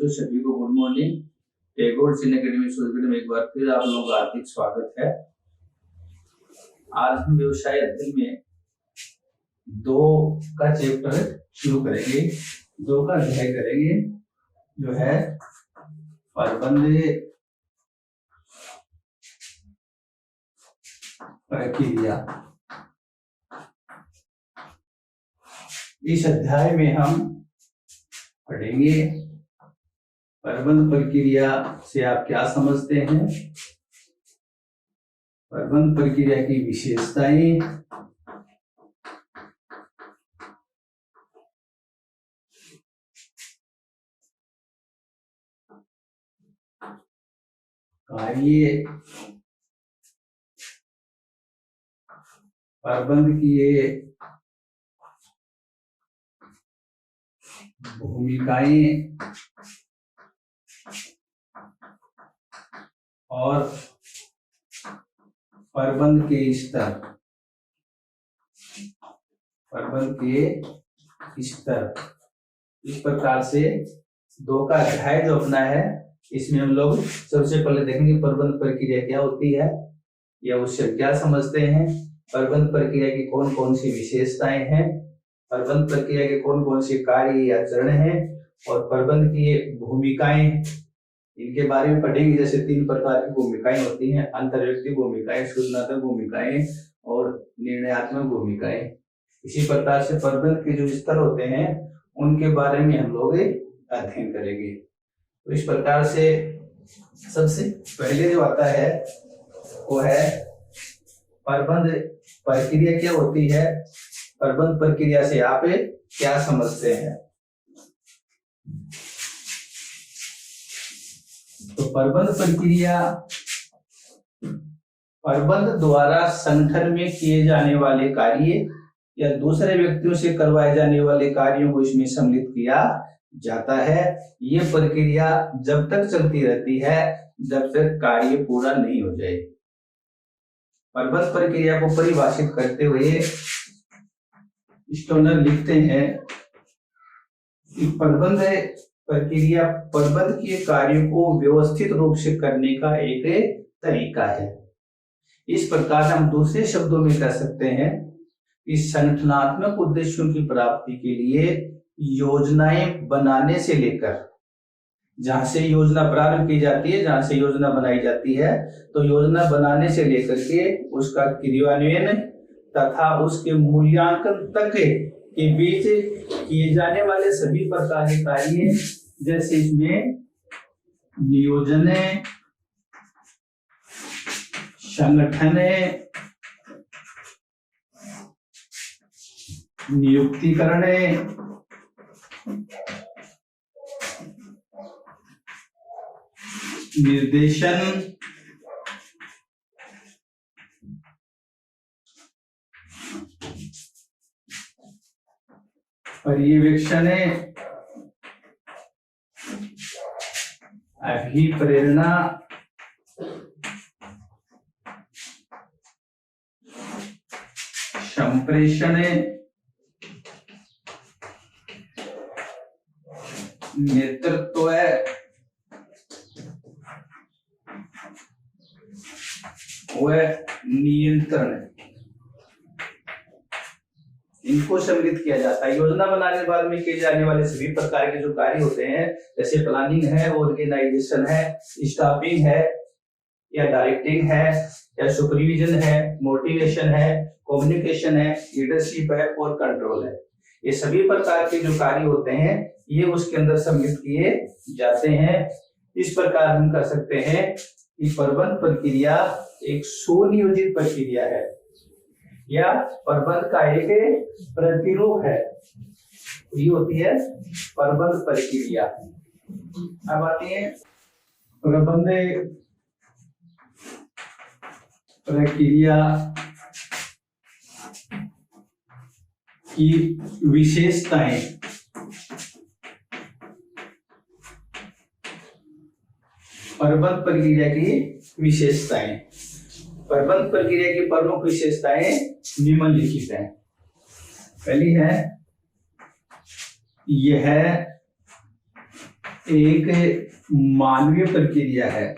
बच्चों, सभी को गुड मॉर्निंग। टैगोर चिन्ह एकेडमी सोलगढ़ में एक बार फिर आप लोगों का हार्दिक स्वागत है। आज हम व्यवसाय अध्ययन में 2 का चैप्टर शुरू करेंगे, 2 का अध्याय करेंगे, जो है प्रबंध प्रक्रिया। इस अध्याय में हम पढ़ेंगे प्रबंध प्रक्रिया से आप क्या समझते हैं, प्रबंध प्रक्रिया की विशेषताएं, कार्य, प्रबंध की भूमिकाएं और प्रबंध के स्तर। इस प्रकार से 2 का अध्याय जो अपना है, इसमें हम लोग सबसे पहले देखेंगे प्रबंध प्रक्रिया क्या होती है या उससे क्या समझते हैं, प्रबंध प्रक्रिया की कौन कौन सी विशेषताएं हैं, प्रबंध प्रक्रिया के कौन कौन से कार्य या चरण हैं और प्रबंध की भूमिकाएं, इनके बारे में पढ़ेंगे। जैसे 3 प्रकार की भूमिकाएं होती हैं, अंतर्व्यक्ति भूमिकाएं, सूचनात्मक भूमिकाएं और निर्णयात्मक भूमिकाएं। इसी प्रकार से प्रबंध के जो स्तर होते हैं उनके बारे में हम लोग अध्ययन करेंगे। तो इस प्रकार से सबसे पहले जो आता है वो है प्रबंध प्रक्रिया क्या होती है, प्रबंध प्रक्रिया से आप क्या समझते हैं। तो प्रबंध प्रक्रिया प्रबंध द्वारा संगठन में किए जाने वाले कार्य या दूसरे व्यक्तियों से करवाए जाने वाले कार्यों को इसमें सम्मिलित किया जाता है। ये प्रक्रिया जब तक चलती रहती है जब तक कार्य पूरा नहीं हो जाए। प्रबंध प्रक्रिया को परिभाषित करते हुए स्टोनर लिखते हैं कि प्रबंध प्रक्रिया प्रबंध के कार्यों को व्यवस्थित रूप से करने का एक तरीका है। इस प्रकार हम दूसरे शब्दों में कह सकते हैं कि संगठनात्मक उद्देश्यों की प्राप्ति के लिए योजनाएं बनाने से लेकर, जहां से योजना प्रारंभ की जाती है, जहां से योजना बनाई जाती है, तो योजना बनाने से लेकर के उसका क्रियान्वयन तथा उसके मूल्यांकन तक के बीच किए जाने वाले सभी प्रकार के कार्य, जैसे इसमें नियोजन, संगठन, नियुक्तिकरण, निर्देशन, पर्यवेक्षण, अभिप्रेरणा, संप्रेषण, नेतृत्व व नियंत्रण, इनको सम्मिलित किया जाता है। योजना बनाने के बाद में किए जाने वाले सभी प्रकार के जो कार्य होते हैं, जैसे प्लानिंग है, ऑर्गेनाइजेशन है, स्टाफिंग है या डायरेक्टिंग है या सुपरविजन है, मोटिवेशन है, कम्युनिकेशन है, लीडरशिप है और कंट्रोल है, ये सभी प्रकार के जो कार्य होते हैं ये उसके अंदर सम्मिलित किए जाते हैं। इस प्रकार हम कर सकते हैं कि प्रबंध प्रक्रिया एक सुनियोजित प्रक्रिया है या प्रबंध का एक प्रतिरूप है, ये होती है प्रबंध प्रक्रिया। अब आती है प्रबंध प्रक्रिया की विशेषताएं। प्रबंध प्रक्रिया की विशेषताएं, प्रबंध प्रक्रिया की प्रमुख विशेषताएं निम्नलिखित हैं। पहली है, यह एक मानवीय प्रक्रिया है।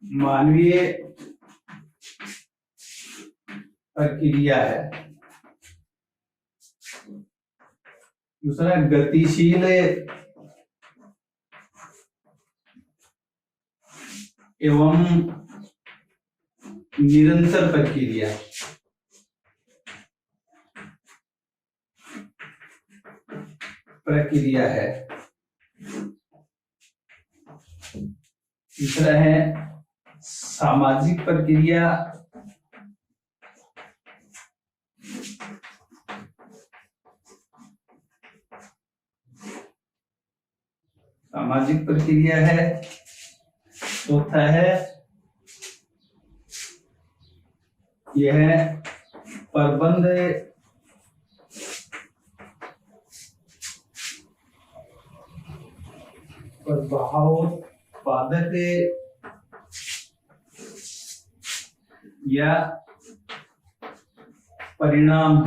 मानवीय प्रक्रिया है। दूसरा गतिशील एवं निरंतर प्रक्रिया। है। तीसरा है सामाजिक प्रक्रिया। सामाजिक प्रक्रिया है। चौथा है यह प्रबंध प्रभावोत्पादक या परिणाम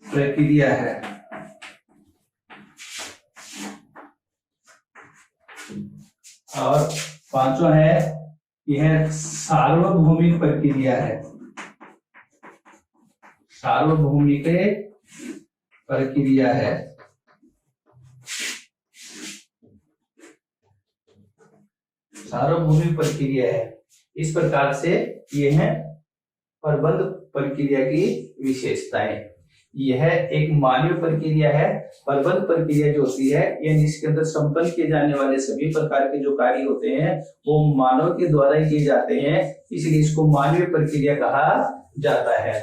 प्रक्रिया है। और पांचवा है यह सार्वभौमिक प्रक्रिया है। सार्वभौमिक प्रक्रिया है। सार्वभौमिक प्रक्रिया है। इस प्रकार से यह है प्रबंध प्रक्रिया की विशेषताएं। यह एक मानवीय प्रक्रिया है। प्रबंध प्रक्रिया जो होती है यानी इसके अंदर संपन्न किए जाने वाले सभी प्रकार के जो कार्य होते हैं वो मानव के द्वारा ही किए जाते हैं, इसलिए इसको मानवीय प्रक्रिया कहा जाता है।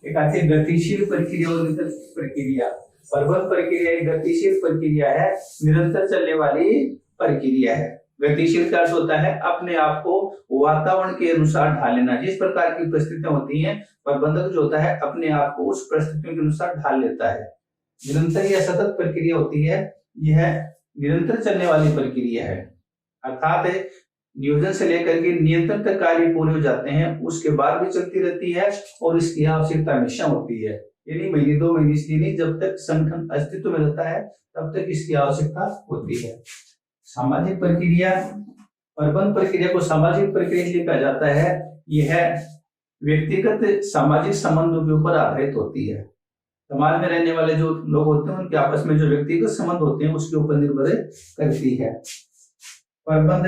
एक आती है गतिशील प्रक्रिया और निरंतर प्रक्रिया। प्रबंध प्रक्रिया एक गतिशील प्रक्रिया है, निरंतर चलने वाली प्रक्रिया है। गतिशील का अर्थ होता है अपने आप को वातावरण के अनुसार ढाल लेना। जिस प्रकार की परिस्थितियां होती हैं प्रबंधक जो होता है अपने आप को उस परिस्थितियों के अनुसार ढाल लेता है। निरंतर या सतत प्रक्रिया होती है, यह निरंतर चलने वाली प्रक्रिया है। अर्थात नियोजन से लेकर के नियंत्रण तक कार्य पूरे हो जाते हैं, उसके बाद भी चलती रहती है और इसकी आवश्यकता हमेशा होती है। यानी महीने 2 महीने इसलिए नहीं, जब तक संगठन अस्तित्व में रहता है तब तक इसकी आवश्यकता होती है। सामाजिक प्रक्रिया, प्रबंध प्रक्रिया को सामाजिक प्रक्रिया इसलिए कहा जाता है, यह व्यक्तिगत सामाजिक संबंधों के ऊपर आधारित होती है। समाज में रहने वाले जो लोग होते हैं उनके आपस में जो व्यक्तिगत संबंध होते हैं उसके ऊपर निर्भर करती है। प्रबंध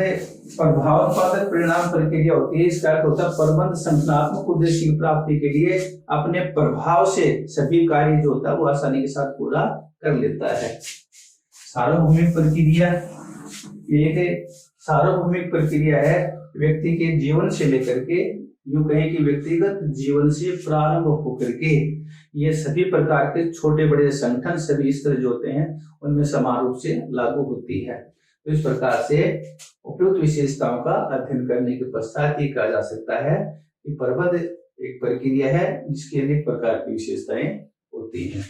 प्रभावोत्पादक परिणाम प्रक्रिया होती है। इसका अर्थ होता है प्रबंध संगठनात्मक उद्देश्य की प्राप्ति के लिए अपने प्रभाव से सभी कार्य जो होता है वो आसानी के साथ पूरा कर लेता है। सार्वभौमिक प्रक्रिया एक सार्वभौमिक प्रक्रिया है। व्यक्ति के जीवन से लेकर के यूं कहें कि व्यक्तिगत जीवन से प्रारंभ होकर के ये सभी प्रकार के छोटे बड़े संगठन सभी स्तर जो होते हैं उनमें समान रूप से लागू होती है। तो इस प्रकार से उपयुक्त विशेषताओं का अध्ययन करने के पश्चात ये कहा जा सकता है कि प्रबंध एक प्रक्रिया है जिसकी अनेक प्रकार की विशेषताएं होती हैं।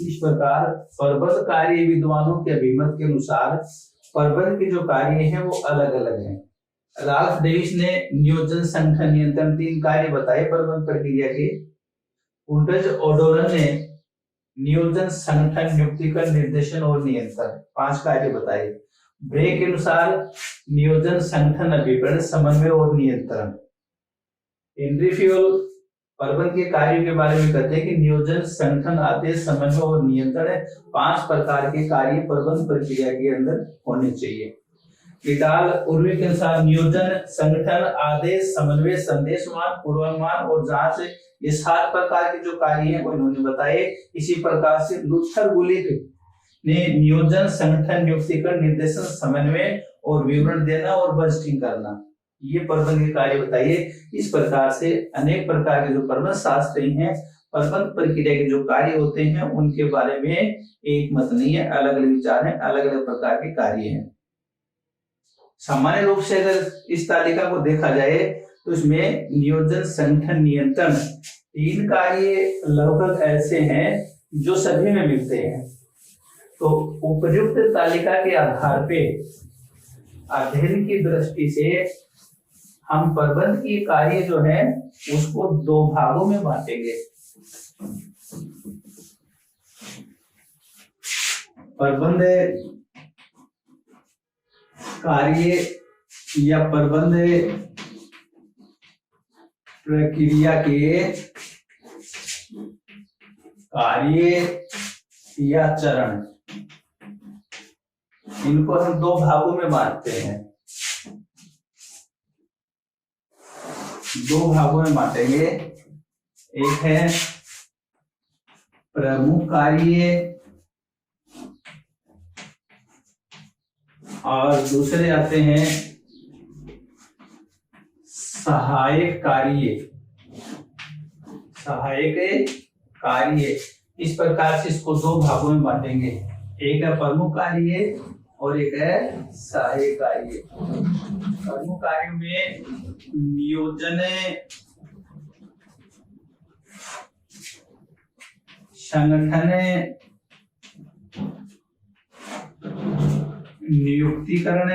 इस प्रकार प्रबंध कार्य विद्वानों के अभिमत के अनुसार प्रबंध के जो कार्य हैं वो अलग अलग हैं। राल्फ डेविस ने नियोजन, संगठन, नियंत्रण 3 कार्य बताए प्रबंध प्रक्रिया के। उंटज ओडोरन ने नियोजन, संगठन, नियुक्तिकरण, निर्देशन और नियंत्रण 5 कार्य बताए। ब्रे के अनुसार नियोजन, संगठन, अभिप्रेरण, समन्वय और नियंत्रण। हेनरी फ्यूल प्रबंध के कार्यों के बारे में कहते हैं कि नियोजन, संगठन, आदेश, समन्वय और नियंत्रण 5 प्रकार के कार्य प्रबंध प्रक्रिया के अंदर होने चाहिए। किडाल उर्वी के अनुसार नियोजन, संगठन, आदेश, समन्वय, संदेशवान, पूर्वानुमान और जांच ये 7 प्रकार के जो कार्य हैं वो इन्होंने बताए। इसी प्रकार से लुथर गुलिक ने नियोजन, संगठन, नियुक्तिकरण, निर्देशन, समन्वय और विवरण देना और बजटिंग करना ये प्रबंध के कार्य बताइए। इस प्रकार से अनेक प्रकार के जो प्रबंध शास्त्री हैं प्रबंध प्रक्रिया के जो कार्य होते हैं उनके बारे में एक मत नहीं है, अलग अलग विचार हैं, अलग अलग प्रकार के कार्य हैं। सामान्य रूप से अगर इस तालिका को देखा जाए तो इसमें नियोजन, संगठन, नियंत्रण 3 कार्य लगभग ऐसे हैं जो सभी में मिलते हैं। तो उपयुक्त तालिका के आधार पे अध्ययन की दृष्टि से हम प्रबंध की कार्य जो है उसको दो भागों में बांटेंगे। प्रबंध कार्य या प्रबंध प्रक्रिया के कार्य या चरण, इनको हम दो भागों में बांटते हैं। दो भागों में बांटेंगे, एक है प्रमुख कार्य और दूसरे आते हैं सहायक कार्य। सहायक कार्य, इस प्रकार से इसको दो भागों में बांटेंगे, एक है प्रमुख कार्य और एक है सहायक कार्य। प्रमुख कार्य में नियोजन, संगठन, नियुक्तिकरण,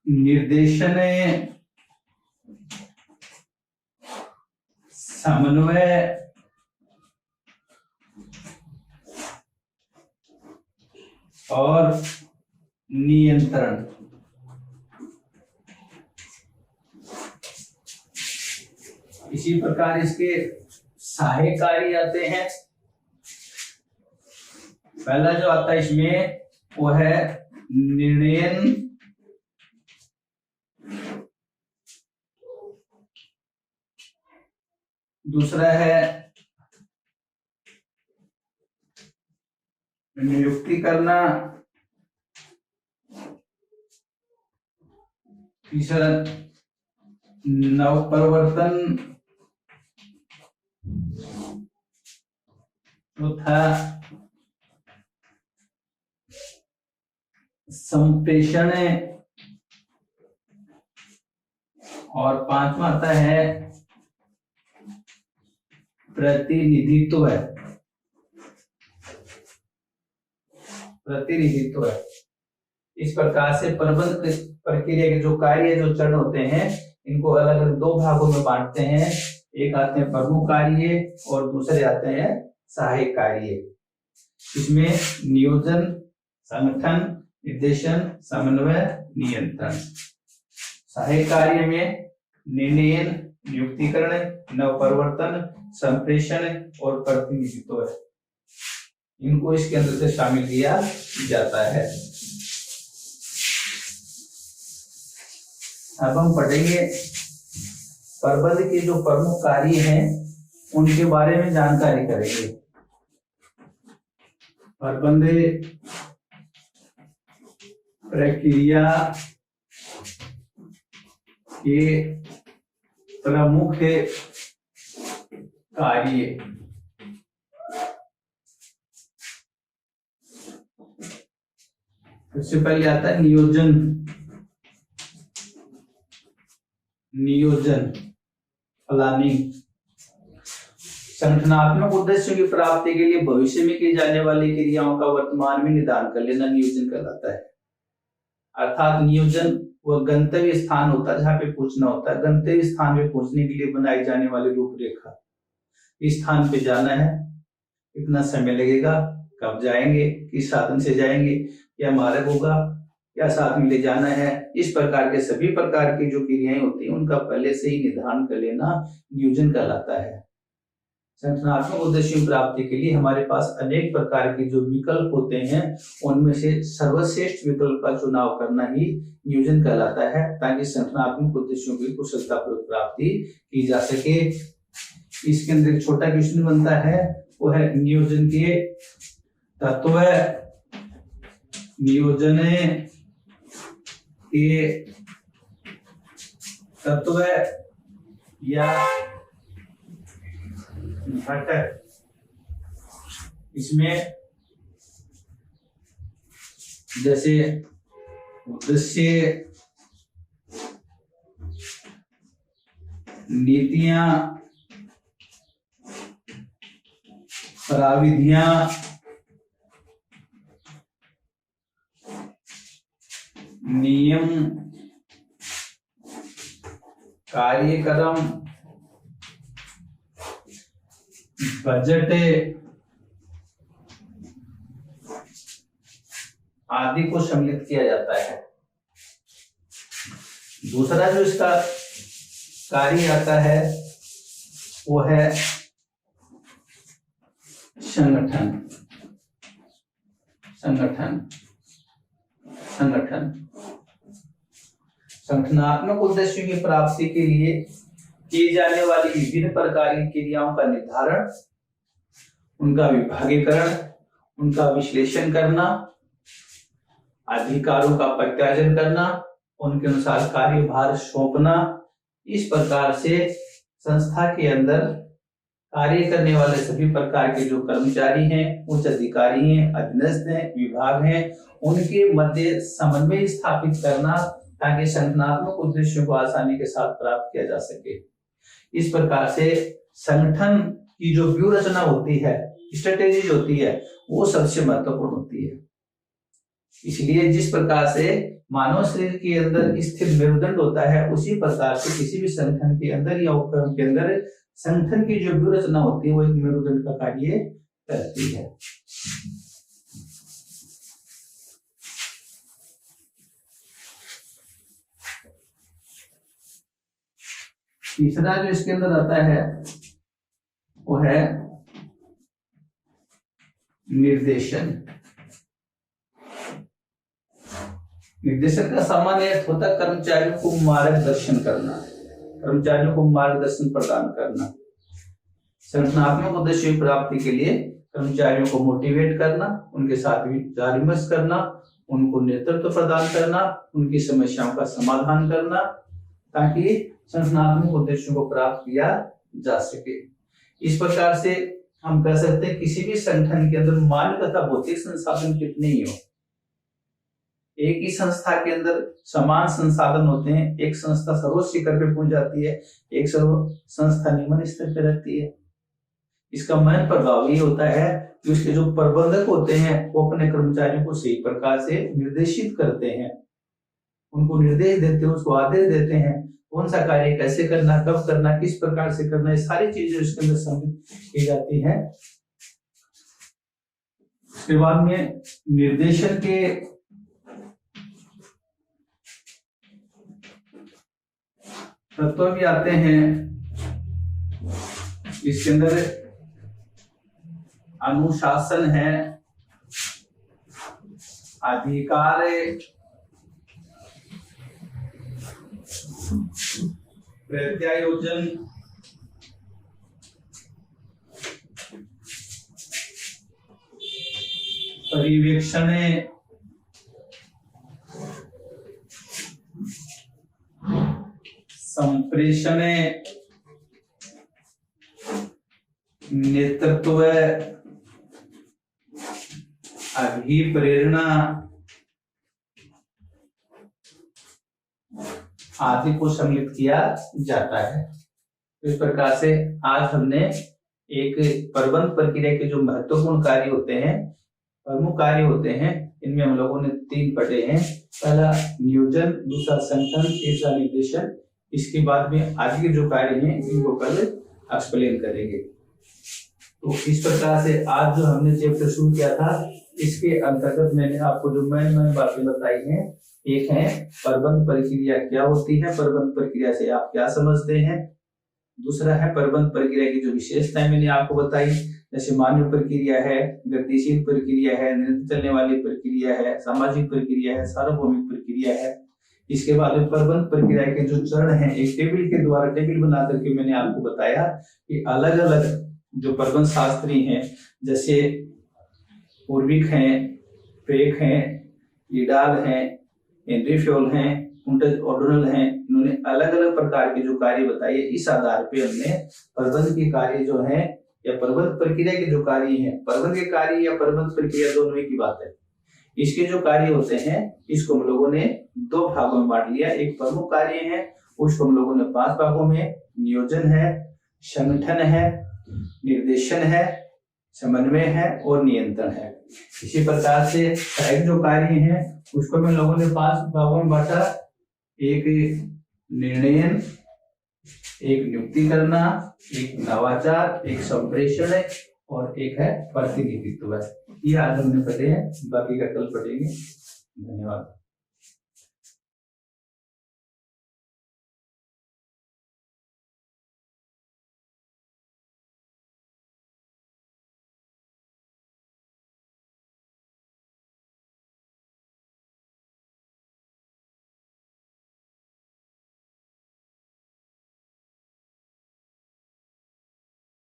निर्देशन, समन्वय और नियंत्रण। इसी प्रकार इसके सहायक कार्य आते हैं। पहला जो आता है इसमें वो है निर्णयन, दूसरा है नियुक्ति करना, तीसरा नव परिवर्तन, चौथा संप्रेषण और पांचवा आता है प्रतिनिधित्व। प्रतिनिधित्व। इस प्रकार से प्रबंध प्रक्रिया के जो कार्य, जो चरण होते हैं, इनको अलग अलग दो भागों में बांटते हैं। एक आते हैं प्रमुख कार्य और दूसरे आते हैं सहायक कार्य। इसमें नियोजन, संगठन, निर्देशन, समन्वय, नियंत्रण। सहायक कार्य में निर्णयन, नियुक्तिकरण, नव परिवर्तन, संप्रेषण और प्रतिनिधित्व है, इनको इसके अंदर से शामिल किया जाता है। अब हम पढ़ेंगे प्रबंध के जो प्रमुख कार्य हैं उनके बारे में जानकारी करेंगे। प्रबंध प्रक्रिया के प्रमुख कार्य। सबसे पहले आता है नियोजन। नियोजन, प्लानिंग। संगठनात्मक उद्देश्यों की प्राप्ति के लिए भविष्य में की जाने वाली क्रियाओं का वर्तमान में निदान कर लेना नियोजन कहलाता है। अर्थात नियोजन वह गंतव्य स्थान होता है जहाँ पे पहुंचना होता है। गंतव्य स्थान पे पहुंचने के लिए बनाई जाने वाली रूपरेखा, इस स्थान पे जाना है, कितना समय लगेगा, कब जाएंगे, किस साधन से जाएंगे, क्या मार्ग होगा, क्या साथ में ले जाना है, इस प्रकार के सभी प्रकार की जो क्रियाएं होती हैं उनका पहले से ही निर्धारण कर लेना नियोजन कहलाता है। संगठनात्मक उद्देश्यों की प्राप्ति के लिए हमारे पास अनेक प्रकार के जो विकल्प होते हैं उनमें से सर्वश्रेष्ठ विकल्प का चुनाव करना ही नियोजन कहलाता है, ताकि संगठनात्मक उद्देश्यों की कुशलतापूर्वक प्राप्ति की जा सके। इसके अंदर एक छोटा क्वेश्चन बनता है, वो है नियोजन के तत्व। नियोजन के तत्व या घटक, इसमें जैसे उद्देश्य, नीतियां, प्राविधियां नियम कार्यक्रम बजट आदि को सम्मिलित किया जाता है। दूसरा जो इसका कार्य आता है वो है संगठन। संगठनात्मक उद्देश्यों की प्राप्ति के लिए की जाने वाली विभिन्न प्रकार की क्रियाओं का निर्धारण, उनका विभागीकरण, उनका विश्लेषण करना, अधिकारों का प्रत्यार्जन करना, उनके अनुसार कार्यभार सौंपना। इस प्रकार से संस्था के अंदर कार्य करने वाले सभी प्रकार के जो कर्मचारी हैं, उच्च अधिकारी हैं, अधीनस्थ हैं, विभाग हैं, उनके मध्य समन्वय स्थापित करना ताकि संगठनात्मक उद्देश्यों को आसानी के साथ प्राप्त किया जा सके। इस प्रकार से संगठन की जो व्यूह रचना होती है, स्ट्रेटेजी होती है, वो सबसे महत्वपूर्ण होती है। इसलिए जिस प्रकार से मानव शरीर के अंदर स्थित मेरुदंड होता है, उसी प्रकार से किसी भी संगठन के अंदर या उपक्रम के अंदर संगठन की जो व्यूह रचना होती है वो एक मेरुदंड का कार्य करती है। तीसरा जो इसके अंदर आता है वो है निर्देशन। निर्देशन का सामान्य अर्थ होता है कर्मचारियों को मार्गदर्शन करना, कर्मचारियों को मार्गदर्शन प्रदान करना। संगठनात्मक उद्देश्यों की प्राप्ति के लिए कर्मचारियों को मोटिवेट करना, उनके साथ विचार विमर्श करना, उनको नेतृत्व प्रदान करना, उनकी समस्याओं का समाधान करना ताकि संगठनात्मक उद्देश्यों को प्राप्त किया जा सके। इस प्रकार से हम कह सकते हैं किसी भी संगठन के अंदर मानव तथा भौतिक संसाधन कितने ही हो, एक ही संस्था के अंदर समान संसाधन होते हैं। एक संस्था सर्वोच्च शिखर पे पहुंच जाती है, एक संस्था निम्न स्तर पे रहती है। इसका मेन प्रभाव ये होता है कि उसके जो प्रबंधक होते हैं वो अपने कर्मचारियों को सही प्रकार से निर्देशित करते हैं, उनको निर्देश देते हैं, उसको आदेश देते हैं कौन सा कार्य कैसे करना, कब करना, किस प्रकार से करना, ये सारी चीजें इसके अंदर सम्मिलित की जाती है। उसके बाद में निर्देशन के तत्व भी आते हैं। इसके अंदर अनुशासन है, अधिकार, प्रत्यायोजन, पर्यवेक्षण, संप्रेषण, नेतृत्व, अभिप्रेरणा आदि को सम्मिलित किया जाता है। तो इस प्रकार से आज हमने एक प्रबंध प्रक्रिया के जो महत्वपूर्ण कार्य होते हैं, प्रमुख कार्य होते हैं, इनमें हम लोगों ने 3 पढ़े हैं। पहला नियोजन, दूसरा संगठन, तीसरा निर्देशन। इसके बाद में आगे के जो कार्य हैं इनको कल एक्सप्लेन करेंगे। तो इस प्रकार से आज जो हमने चैप्टर शुरू किया था, इसके अंतर्गत मैंने आपको जो मेन बातें बताई हैं, एक है प्रबंध प्रक्रिया क्या होती है, प्रबंध प्रक्रिया से आप क्या समझते हैं। दूसरा है प्रबंध प्रक्रिया की जो विशेषताएं मैंने आपको बताई, जैसे मानव प्रक्रिया है, गतिशील प्रक्रिया है, निरंतर चलने वाली प्रक्रिया है, सामाजिक प्रक्रिया है, सार्वभौमिक प्रक्रिया है। इसके बाद में प्रबंध प्रक्रिया के जो चरण हैं, एक टेबल के द्वारा टेबल बना करके मैंने आपको बताया कि अलग अलग जो प्रबंध शास्त्री हैं, जैसे पूर्विक हैं, पेक हैं, ईडाल हैं, हेनरी फ्योल हैं, हुंटज ओडोनल हैं, इन्होंने अलग अलग प्रकार के जो कार्य बताए। इस आधार पे हमने प्रबंध के कार्य जो है या प्रबंध प्रक्रिया के जो कार्य हैं, प्रबंध के कार्य या प्रबंध प्रक्रिया दोनों की बात है। इसके जो कार्य होते हैं इसको हम लोगों ने 2 भागों में बांट लिया। एक प्रमुख कार्य है, उसको हम लोगों ने 5 भागों में, नियोजन है, संगठन है, निर्देशन है, समन्वय है और नियंत्रण है। इसी प्रकार से सहायक जो कार्य हैं उसको हम लोगों ने 5 भागों में बांटा। एक निर्णयन, एक नियुक्ति करना, एक नवाचार, एक संप्रेषण और एक है प्रतिनिधित्व। ये आज हमने पढ़े हैं, बाकी का कल पढ़ेंगे। धन्यवाद।